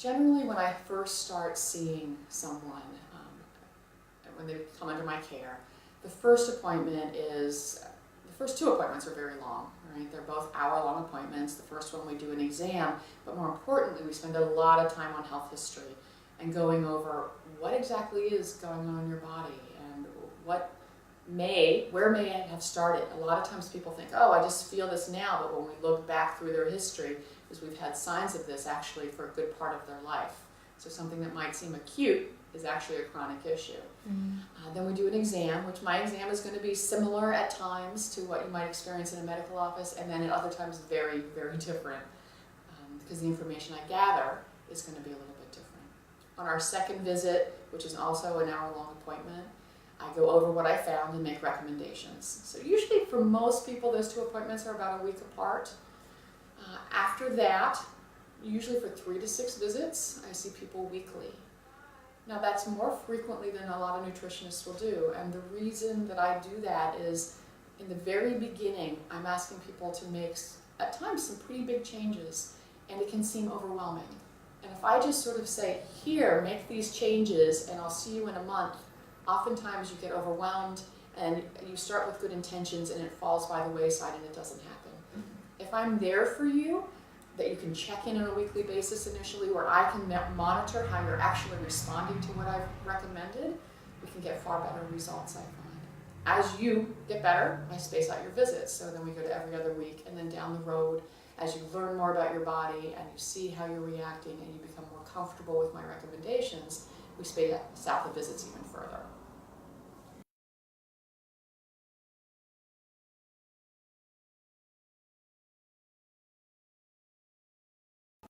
Generally, when I first start seeing someone, when they come under my care, the first two appointments are very long, right? They're both hour-long appointments. The first one we do an exam, but more importantly, we spend a lot of time on health history and going over what exactly is going on in your body and where may it have started. A lot of times people think, oh, I just feel this now, but when we look back through their history, is we've had signs of this actually for a good part of their life. So something that might seem acute is actually a chronic issue. Then we do an exam, which my exam is going to be similar at times to what you might experience in a medical office, and then at other times very, very different, because the information I gather is going to be a little bit different. On our second visit, which is also an hour-long appointment, I go over what I found and make recommendations. So usually for most people, those two appointments are about a week apart. After that, usually for 3 to 6 visits, I see people weekly. Now that's more frequently than a lot of nutritionists will do, and the reason that I do that is in the very beginning, I'm asking people to make, at times, some pretty big changes, and it can seem overwhelming. And if I just sort of say, here, make these changes, and I'll see you in a month, oftentimes you get overwhelmed, and you start with good intentions, and it falls by the wayside, and it doesn't happen. If I'm there for you, that you can check in on a weekly basis initially, where I can monitor how you're actually responding to what I've recommended, we can get far better results, I find. As you get better, I space out your visits, so then we go to every other week, and then down the road, as you learn more about your body and you see how you're reacting and you become more comfortable with my recommendations, we space out the visits even further.